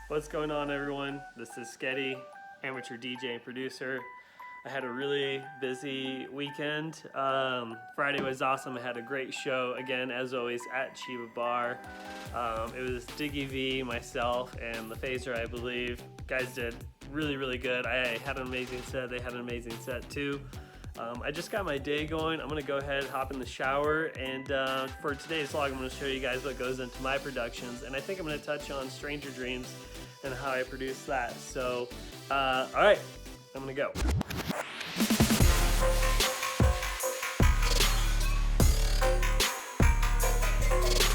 What's going on, everyone? This is Skeddy, amateur DJ and producer. I had a really busy weekend. Friday was awesome. I had a great show again, as always, at Chiba Bar. It was Diggy V, myself, and the Phaser, I believe. Guys did really good. I had an amazing set. They had an amazing set too. I just got my day going. I'm gonna go ahead, hop in the shower, and for today's vlog, I'm gonna show you guys what goes into my productions, and I think I'm gonna touch on Stranger Dreams and how I produce that. So, all right, I'm gonna go.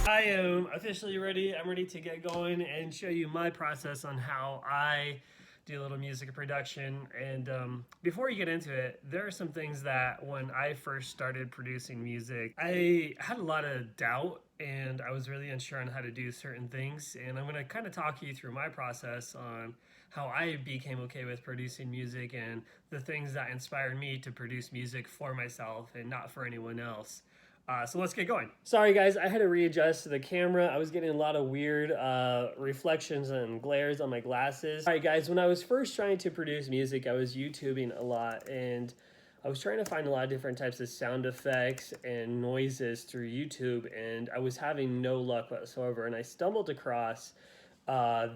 I am officially ready. I'm ready to get going and show you my process on how I do a little music production. And before you get into it, there are some things that when I first started producing music, I had a lot of doubt and I was really unsure on how to do certain things. And I'm going to kind of talk you through my process on how I became okay with producing music and the things that inspired me to produce music for myself and not for anyone else. So let's get going. Sorry guys, I had to readjust the camera. I was getting a lot of weird reflections and glares on my glasses. All right guys, when I was first trying to produce music, I was YouTubing a lot and I was trying to find a lot of different types of sound effects and noises through YouTube, and I was having no luck whatsoever. And I stumbled across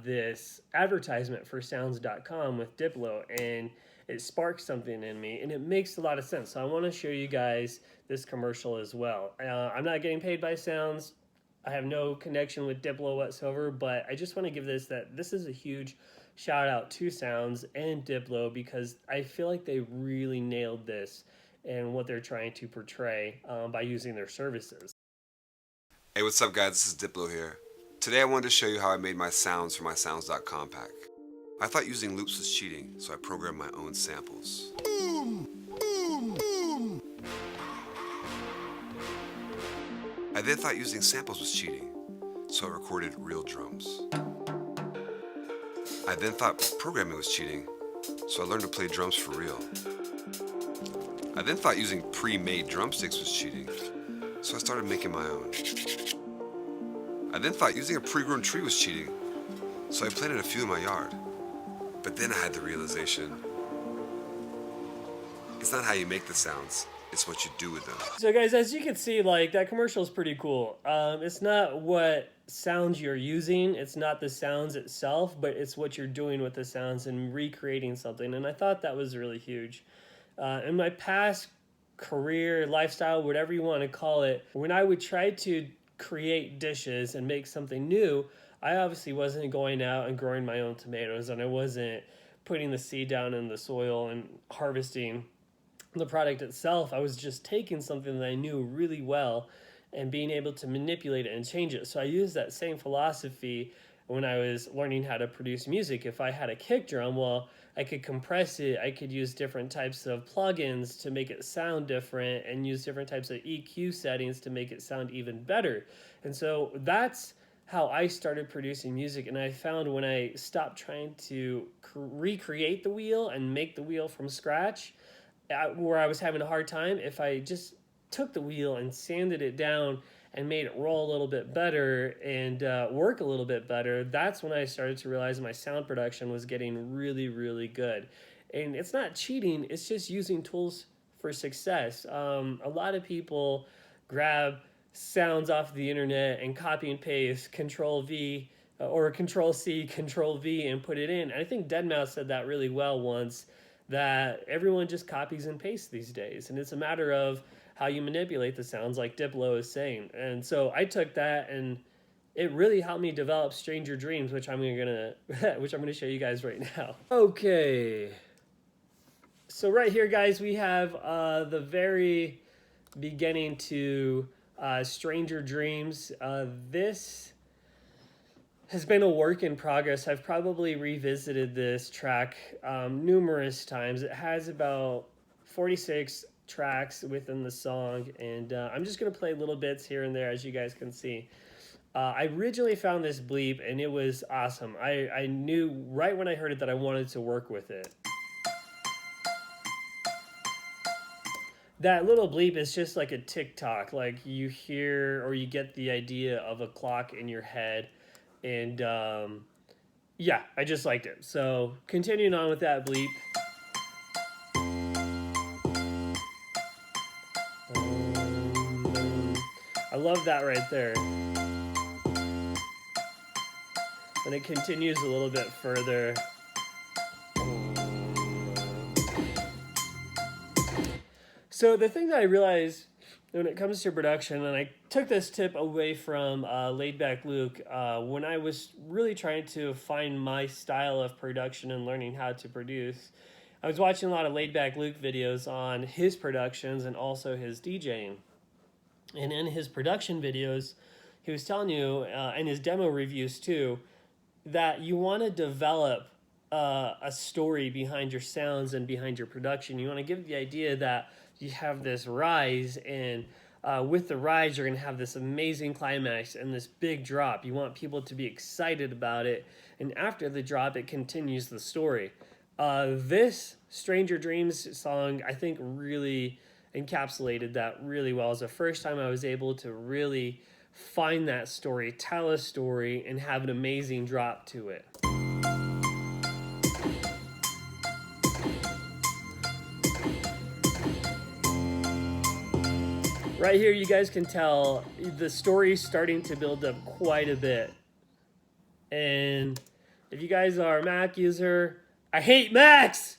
this advertisement for sounds.com with Diplo, and it sparked something in me, and it makes a lot of sense. So I want to show you guys this commercial as well. I'm not getting paid by Sounds. I have no connection with Diplo whatsoever, but I just want to give this is a huge shout out to Sounds and Diplo, because I feel like they really nailed this and what they're trying to portray by using their services. Hey, what's up guys, this is Diplo here. Today I wanted to show you how I made my sounds for my Sounds.com pack. I thought using loops was cheating, so I programmed my own samples. I then thought using samples was cheating, so I recorded real drums. I then thought programming was cheating, so I learned to play drums for real. I then thought using pre-made drumsticks was cheating, so I started making my own. I then thought using a pre-grown tree was cheating, so I planted a few in my yard. But then I had the realization, it's not how you make the sounds, it's what you do with them. So guys, as you can see, like, that commercial is pretty cool. It's not what sounds you're using, it's not the sounds itself, but it's what you're doing with the sounds and recreating something. And I thought that was really huge. In my past career, lifestyle, whatever you want to call it, when I would try to create dishes and make something new, I obviously wasn't going out and growing my own tomatoes, and I wasn't putting the seed down in the soil and harvesting the product itself. I was just taking something that I knew really well and being able to manipulate it and change it. So I used that same philosophy when I was learning how to produce music. If I had a kick drum, well, I could compress it. I could use different types of plugins to make it sound different and use different types of EQ settings to make it sound even better. And so that's how I started producing music. And I found when I stopped trying to recreate the wheel and make the wheel from scratch, where I was having a hard time, if I just took the wheel and sanded it down and made it roll a little bit better and work a little bit better, that's when I started to realize my sound production was getting really good. And it's not cheating, it's just using tools for success. A lot of people grab sounds off the internet and copy and paste Control V or Control C, Control V and put it in. And I think Deadmau5 said that really well once, that everyone just copies and pastes these days. And it's a matter of how you manipulate the sounds, like Diplo is saying. And so I took that, and it really helped me develop Stranger Dreams, which I'm gonna show you guys right now. Okay. So right here, guys, we have the very beginning to Stranger Dreams. This has been a work in progress. I've probably revisited this track numerous times. It has about 46 tracks within the song, and I'm just going to play little bits here and there, as you guys can see. I originally found this bleep, and it was awesome. I knew right when I heard it that I wanted to work with it. That little bleep is just like a tick-tock, like you hear or you get the idea of a clock in your head. And Yeah, I just liked it. So continuing on with that bleep. I love that right there. And it continues a little bit further. So the thing that I realized when it comes to production, and I took this tip away from Laid Back Luke, when I was really trying to find my style of production and learning how to produce, I was watching a lot of Laid Back Luke videos on his productions and also his DJing. And in his production videos, he was telling you, and his demo reviews too, that you want to develop a story behind your sounds and behind your production. You want to give the idea that you have this rise, and with the rise, you're going to have this amazing climax and this big drop. You want people to be excited about it, and after the drop, it continues the story. This Stranger Dreams song, I think, really encapsulated that really well. It was the first time I was able to really find that story, tell a story, and have an amazing drop to it. Right here, you guys can tell the story's starting to build up quite a bit. And if you guys are a Mac user, I hate Macs!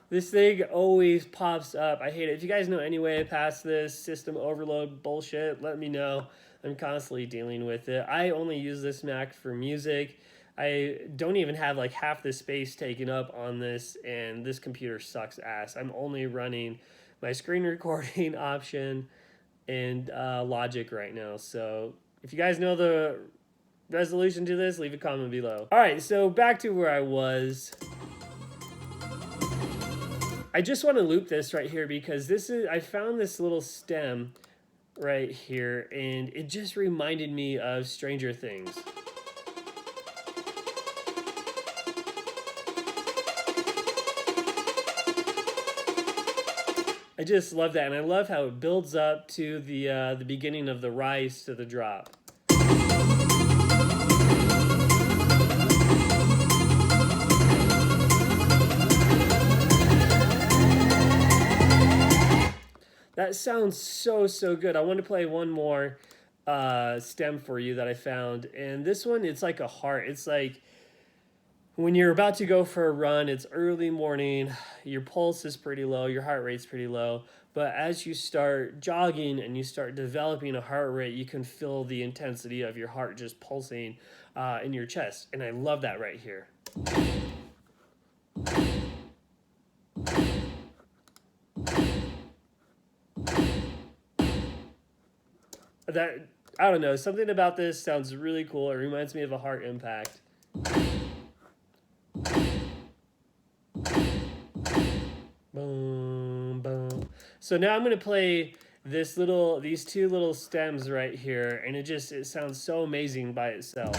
This thing always pops up. I hate it. If you guys know any way past this system overload bullshit, let me know. I'm constantly dealing with it. I only use this Mac for music. I don't even have like half the space taken up on this, and this computer sucks ass. I'm only running my screen recording option and Logic right now. So if you guys know the resolution to this, leave a comment below. All right, so back to where I was. I just want to loop this right here because I found this little stem right here, and it just reminded me of Stranger Things. I just love that, and I love how it builds up to the beginning of the rise to the drop. That sounds so good. I want to play one more stem for you that I found, and this one, it's like a heart. It's like when you're about to go for a run, it's early morning, your pulse is pretty low, your heart rate's pretty low, but as you start jogging and you start developing a heart rate, you can feel the intensity of your heart just pulsing in your chest, and I love that right here. That, I don't know, something about this sounds really cool. It reminds me of a heart impact. Boom, boom. So now I'm gonna play these two little stems right here, and it sounds so amazing by itself.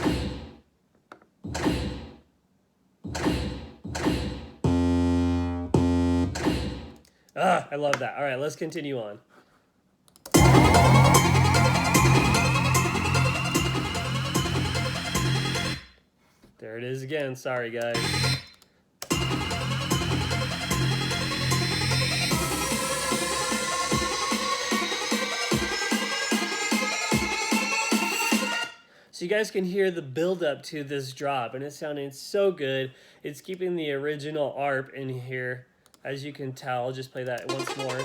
I love that. All right, let's continue on. There it is again. Sorry, guys. So you guys can hear the build up to this drop, and it's sounding so good. It's keeping the original ARP in here, as you can tell. I'll just play that once more.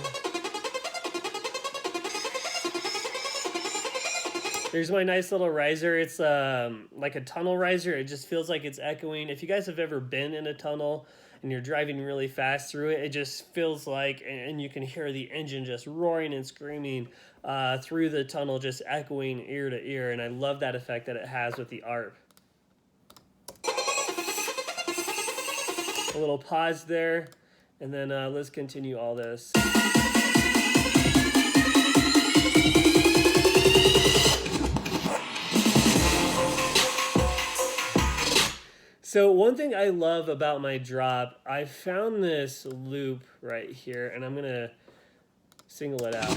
There's my nice little riser. It's like a tunnel riser. It just feels like it's echoing. If you guys have ever been in a tunnel and you're driving really fast through it, it just feels like, and you can hear the engine just roaring and screaming through the tunnel, just echoing ear to ear. And I love that effect that it has with the ARP. A little pause there, and then let's continue all this. So one thing I love about my drop, I found this loop right here, and I'm gonna single it out.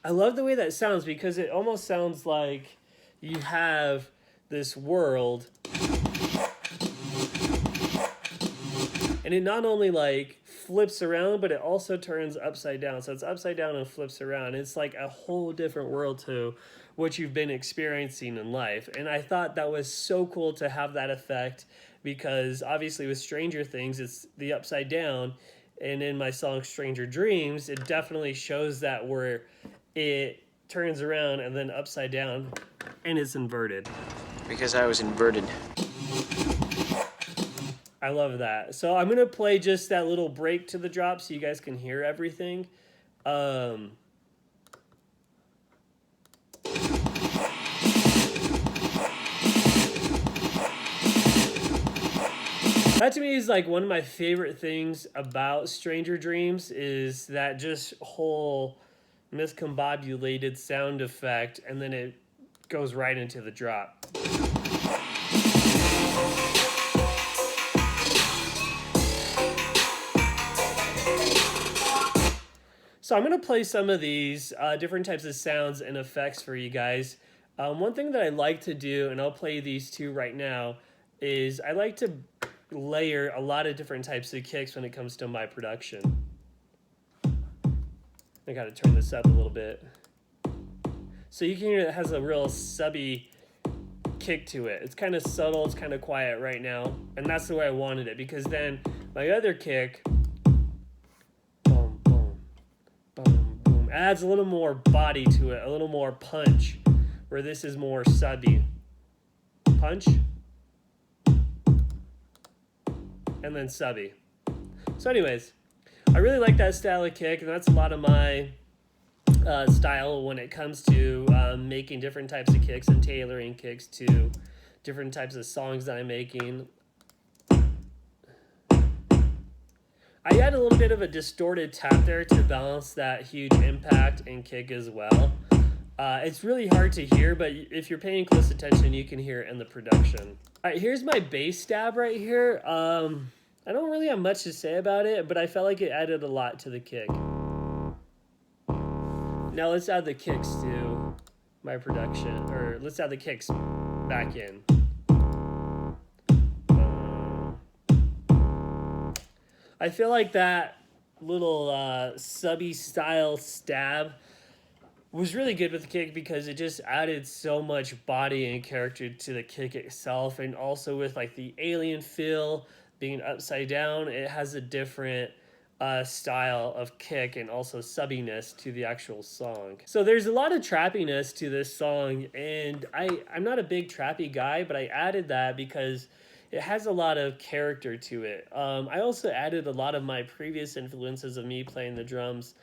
I love the way that sounds because it almost sounds like you have this world, and it not only like flips around, but it also turns upside down. So it's upside down and flips around. It's like a whole different world to what you've been experiencing in life. And I thought that was so cool to have that effect because obviously with Stranger Things, it's the upside down. And in my song Stranger Dreams, it definitely shows that where it turns around and then upside down and it's inverted. Because I was inverted. I love that. So I'm going to play just that little break to the drop so you guys can hear everything. That to me is like one of my favorite things about Stranger Dreams is that just whole miscombobulated sound effect, and then it goes right into the drop. So I'm going to play some of these different types of sounds and effects for you guys. One thing that I like to do, and I'll play these two right now, is I like to layer a lot of different types of kicks when it comes to my production. I got to turn this up a little bit. So you can hear it has a real subby kick to it. It's kind of subtle, it's kind of quiet right now, and that's the way I wanted it, because then my other kick, boom, boom, boom, boom, adds a little more body to it, a little more punch, where this is more subby. Punch, and then subby. So anyways, I really like that style of kick, and that's a lot of my style when it comes to making different types of kicks and tailoring kicks to different types of songs that I'm making. I add a little bit of a distorted tap there to balance that huge impact and kick as well. It's really hard to hear, but if you're paying close attention, you can hear it in the production. All right, here's my bass stab right here. I don't really have much to say about it, but I felt like it added a lot to the kick. Now let's add the kicks to my production, or let's add the kicks back in. I feel like that little subby style stab was really good with the kick because it just added so much body and character to the kick itself, and also with like the alien feel being upside down, it has a different style of kick and also subbiness to the actual song. So there's a lot of trappiness to this song, and I'm not a big trappy guy, but I added that because it has a lot of character to it. I also added a lot of my previous influences of me playing the drums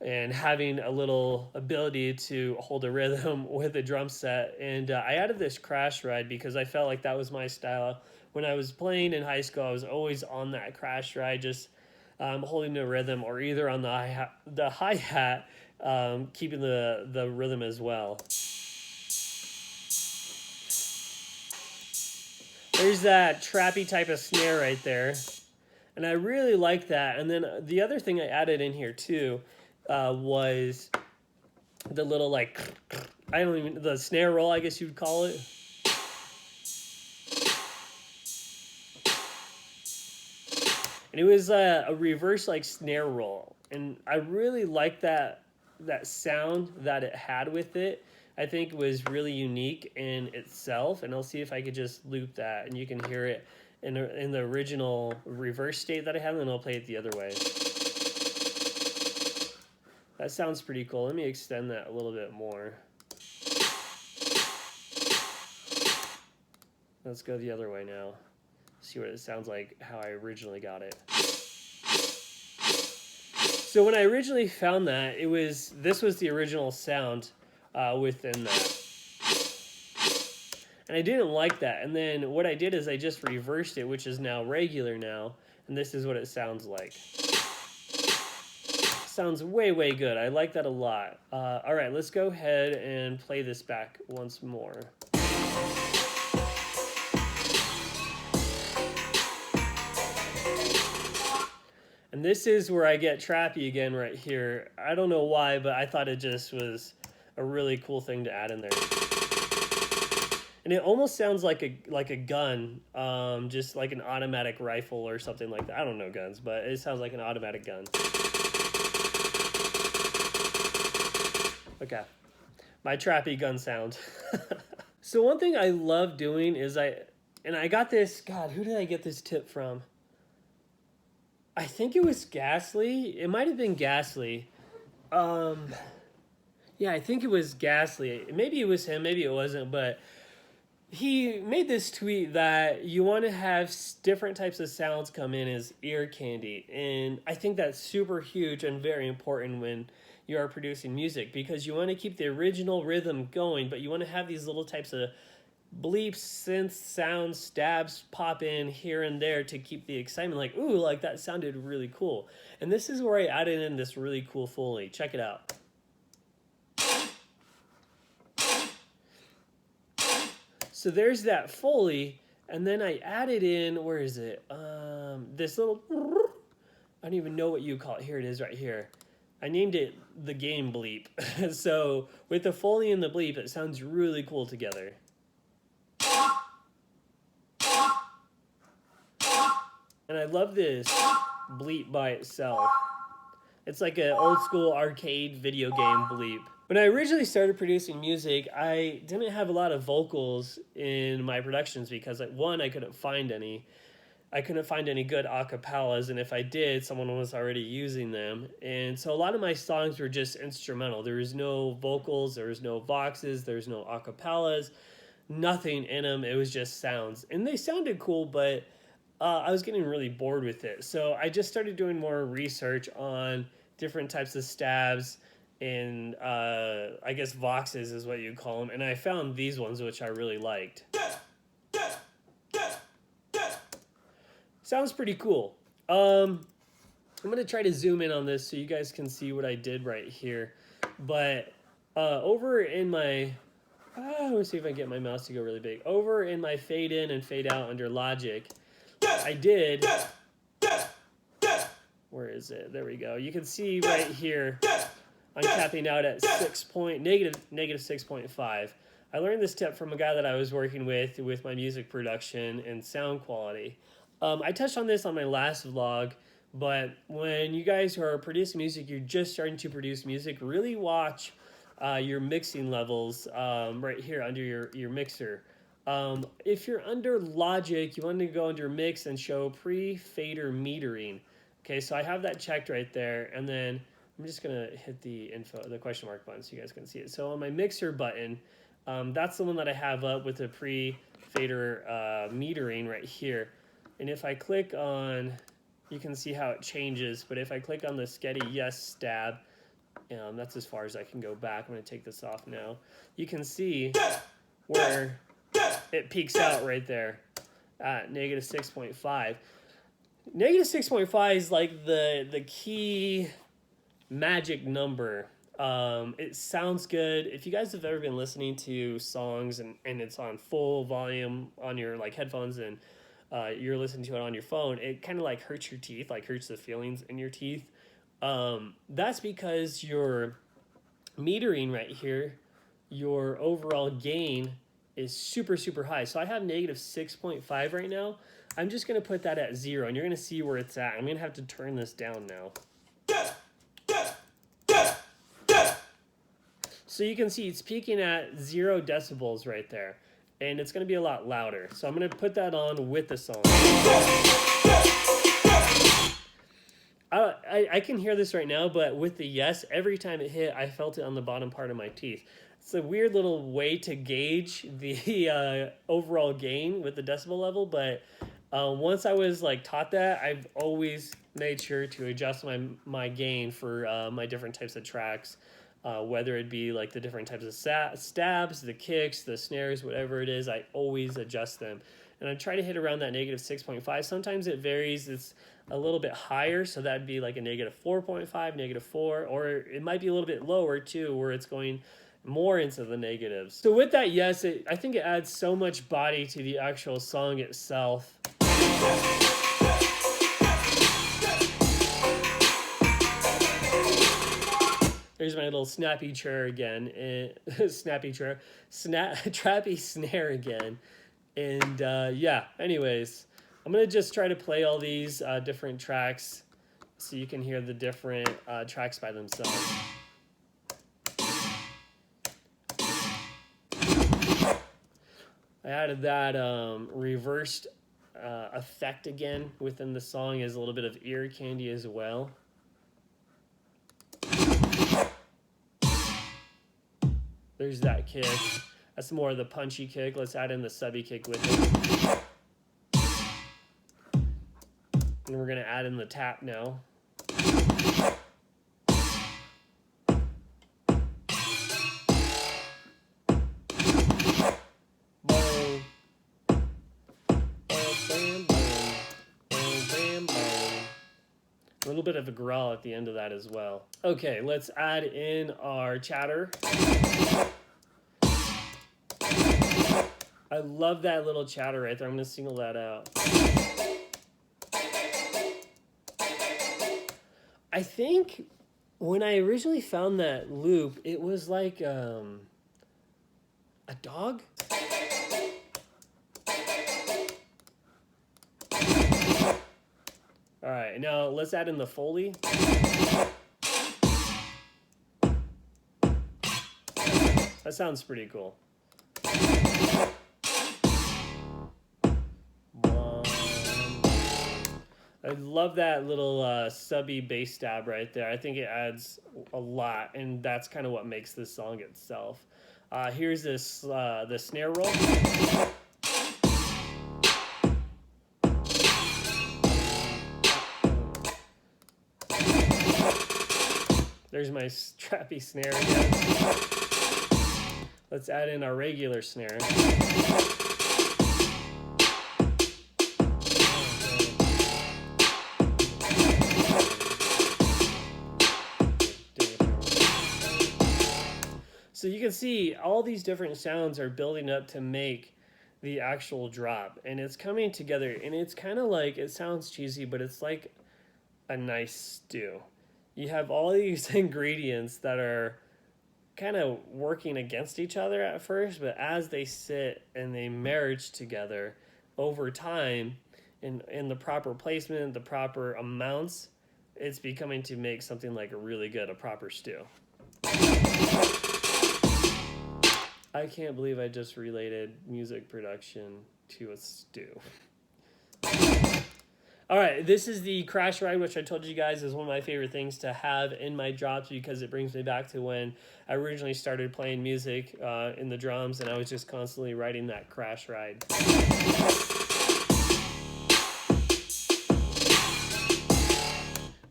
and having a little ability to hold a rhythm with a drum set. And I added this crash ride because I felt like that was my style. When I was playing in high school, I was always on that crash ride, just holding the rhythm, or either on the hi-hat, keeping the rhythm as well. There's that trappy type of snare right there, and I really like that. And then the other thing I added in here too was the little the snare roll, I guess you'd call it. And it was a reverse snare roll, and I really liked that sound that it had with it. I think it was really unique in itself, and I'll see if I could just loop that, and you can hear it in the original reverse state that I have, and then I'll play it the other way. That sounds pretty cool. Let me extend that a little bit more. Let's go the other way now. See what it sounds like, how I originally got it. So when I originally found that, this was the original sound within that. And I didn't like that. And then what I did is I just reversed it, which is now regular now. And this is what it sounds like. Sounds way, way good. I like that a lot. All right, let's go ahead and play this back once more. And this is where I get trappy again right here. I don't know why, but I thought it just was a really cool thing to add in there. And it almost sounds like a gun, just like an automatic rifle or something like that. I don't know guns, but it sounds like an automatic gun. Okay, my trappy gun sound. So one thing I love doing is I got this, God, who did I get this tip from? I think it was Gasly. It might have been Gasly. Yeah, I think it was Gasly. Maybe it was him, maybe it wasn't, but he made this tweet that you want to have different types of sounds come in as ear candy. And I think that's super huge and very important when you are producing music, because you want to keep the original rhythm going, but you want to have these little types of bleeps, synths, sounds, stabs pop in here and there to keep the excitement. Like, ooh, like that sounded really cool. And this is where I added in this really cool Foley. Check it out. So there's that Foley, and then I added in, where is it? This little, I don't even know what you call it. Here it is right here. I named it the game bleep. So with the Foley and the bleep, it sounds really cool together. And I love this bleep by itself. It's like an old school arcade video game bleep. When I originally started producing music, I didn't have a lot of vocals in my productions because, like, one, I couldn't find any. I couldn't find any good acapellas, and if I did, someone was already using them. And so a lot of my songs were just instrumental. There was no vocals, there was no voxes, there was no acapellas, nothing in them. It was just sounds. And they sounded cool, but I was getting really bored with it. So I just started doing more research on different types of stabs and I guess voxes is what you call them. And I found these ones, which I really liked. Sounds pretty cool. I'm going to try to zoom in on this so you guys can see what I did right here. But over in my... let me see if I can get my mouse to go really big. Over in my fade in and fade out under Logic, I did... Where is it? There we go. You can see right here, I'm capping out at negative 6.5. I learned this tip from a guy that I was working with my music production and sound quality. I touched on this on my last vlog, but when you guys are producing music, you're just starting to produce music, really watch your mixing levels right here under your mixer. If you're under Logic, you want to go under Mix and show pre-fader metering. Okay, so I have that checked right there, and then I'm just going to hit the question mark button so you guys can see it. So on my mixer button, that's the one that I have up with the pre-fader metering right here. And if I click on, you can see how it changes, but if I click on the Skeddy Yes stab, that's as far as I can go back. I'm going to take this off now. You can see where it peaks out right there at negative 6.5. Negative 6.5 is like the key magic number. It sounds good. If you guys have ever been listening to songs and it's on full volume on your like headphones and you're listening to it on your phone, it kind of like hurts your teeth, like hurts the feelings in your teeth. That's because your metering right here, your overall gain is super, super high. So I have negative 6.5 right now. I'm just going to put that at 0, and you're going to see where it's at. I'm going to have to turn this down now. So you can see it's peaking at 0 decibels right there. And it's going to be a lot louder. So I'm going to put that on with the song. I can hear this right now, but with the yes, every time it hit, I felt it on the bottom part of my teeth. It's a weird little way to gauge the overall gain with the decibel level, but once I was like taught that, I've always made sure to adjust my gain for my different types of tracks. Whether it be like the different types of stabs, the kicks, the snares, whatever it is, I always adjust them. And I try to hit around that negative 6.5. Sometimes it varies. It's a little bit higher, so that'd be like a negative 4.5, negative 4, or it might be a little bit lower too, where it's going more into the negatives. So with that, yes, I think it adds so much body to the actual song itself. There's my little snappy chair again, and snappy chair, trappy snare again, and yeah. Anyways, I'm gonna just try to play all these different tracks so you can hear the different tracks by themselves. I added that reversed effect again within the song as a little bit of ear candy as well. There's that kick. That's more of the punchy kick. Let's add in the subby kick with it. And we're gonna add in the tap now. Boom. Bam, bam, bam, bam, bam. A little bit of a growl at the end of that as well. Okay, let's add in our chatter. I love that little chatter right there. I'm gonna single that out. I think when I originally found that loop, it was like a dog. All right, now let's add in the Foley. That sounds pretty cool. I love that little subby bass stab right there. I think it adds a lot, and that's kind of what makes this song itself. Here's this the snare roll. There's my trappy snare again. Let's add in our regular snare. So you can see all these different sounds are building up to make the actual drop, and it's coming together, and it's kind of like, it sounds cheesy, but it's like a nice stew. You have all these ingredients that are kind of working against each other at first, but as they sit and they merge together over time, in the proper placement, the proper amounts, it's becoming to make something like a proper stew. I can't believe I just related music production to a stew. All right, this is the crash ride, which I told you guys is one of my favorite things to have in my drops because it brings me back to when I originally started playing music in the drums, and I was just constantly riding that crash ride.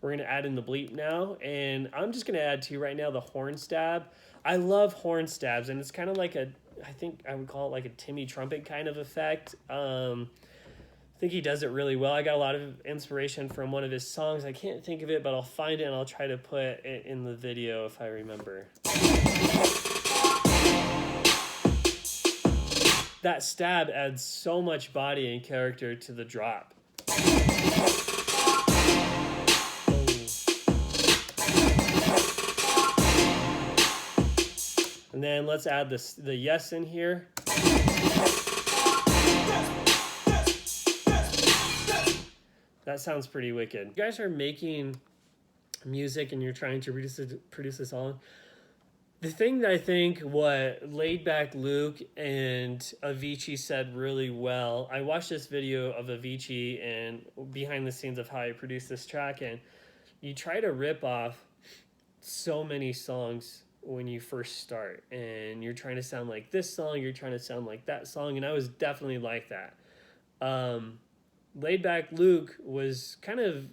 We're going to add in the bleep now, and I'm just going to add to right now the horn stab. I love horn stabs, and it's kind of like I think I would call it like a Timmy Trumpet kind of effect. I think he does it really well. I got a lot of inspiration from one of his songs. I can't think of it, but I'll find it and I'll try to put it in the video if I remember. That stab adds so much body and character to the drop. And then let's add the yes in here. That sounds pretty wicked. You guys are making music and you're trying to produce a song. The thing that I think what Laid Back Luke and Avicii said really well, I watched this video of Avicii and behind the scenes of how I produced this track, and you try to rip off so many songs when you first start, and you're trying to sound like this song, you're trying to sound like that song, and I was definitely like that. Laid Back Luke was kind of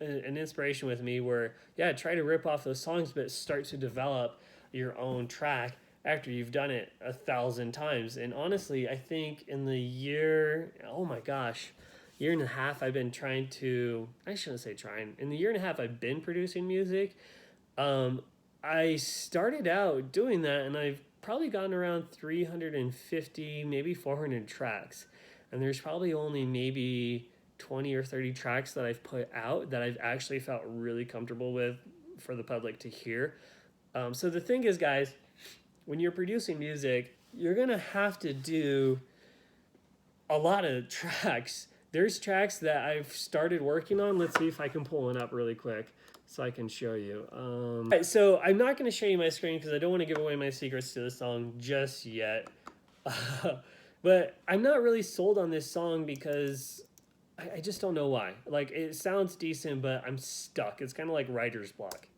an inspiration with me where, yeah, try to rip off those songs, but start to develop your own track after you've done it 1,000 times. And honestly, I think in the year and a half I've been trying to, I shouldn't say trying, in the year and a half I've been producing music, I started out doing that, and I've probably gotten around 350, maybe 400 tracks. And there's probably only maybe 20 or 30 tracks that I've put out that I've actually felt really comfortable with for the public to hear. So the thing is, guys, when you're producing music, you're gonna have to do a lot of tracks. There's tracks that I've started working on. Let's see if I can pull one up really quick so I can show you. Right, so I'm not going to show you my screen because I don't want to give away my secrets to the song just yet. But I'm not really sold on this song because I just don't know why. Like, it sounds decent, but I'm stuck. It's kind of like writer's block.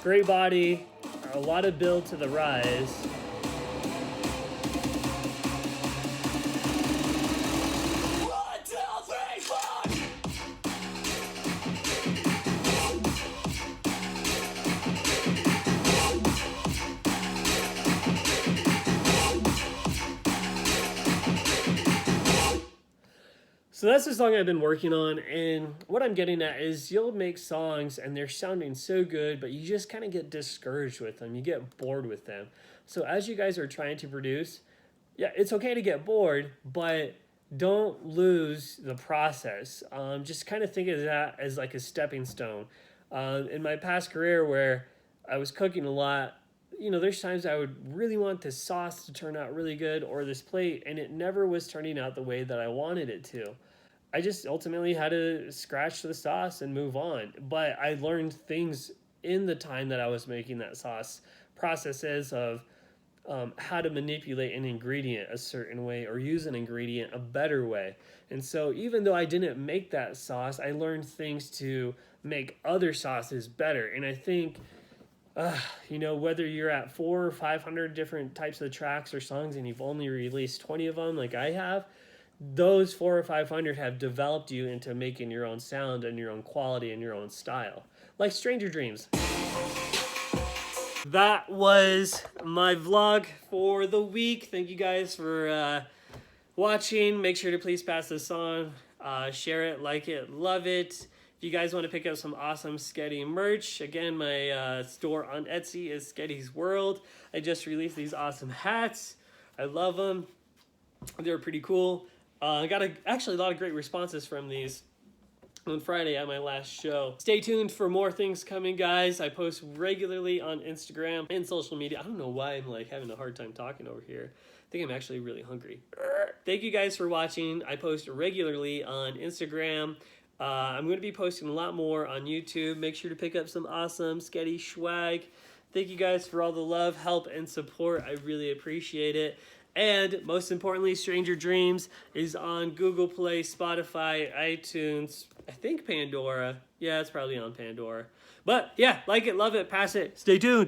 Great body, a lot of build to the rise. So that's the song I've been working on, and what I'm getting at is you'll make songs and they're sounding so good, but you just kind of get discouraged with them. You get bored with them. So as you guys are trying to produce, yeah, it's okay to get bored, but don't lose the process. Just kind of think of that as like a stepping stone. In my past career where I was cooking a lot, you know, there's times I would really want this sauce to turn out really good or this plate, and it never was turning out the way that I wanted it to. I just ultimately had to scratch the sauce and move on. But I learned things in the time that I was making that sauce, processes of how to manipulate an ingredient a certain way or use an ingredient a better way. And so even though I didn't make that sauce, I learned things to make other sauces better. And I think, you know, whether you're at 400 or 500 different types of tracks or songs and you've only released 20 of them like I have, those 400 or 500 have developed you into making your own sound and your own quality and your own style. Like Stranger Dreams. That was my vlog for the week. Thank you guys for watching. Make sure to please pass this on. Share it, like it, love it. If you guys want to pick up some awesome Skeddy merch, again, my store on Etsy is Skeddy's World. I just released these awesome hats. I love them. They're pretty cool. I got actually a lot of great responses from these on Friday at my last show. Stay tuned for more things coming, guys. I post regularly on Instagram and social media. I don't know why I'm like having a hard time talking over here. I think I'm actually really hungry. Thank you guys for watching. I post regularly on Instagram. I'm going to be posting a lot more on YouTube. Make sure to pick up some awesome Skeddy swag. Thank you guys for all the love, help, and support. I really appreciate it. And most importantly, Stranger Dreams is on Google Play, Spotify, iTunes, I think Pandora. Yeah, it's probably on Pandora. But yeah, like it, love it, pass it. Stay tuned.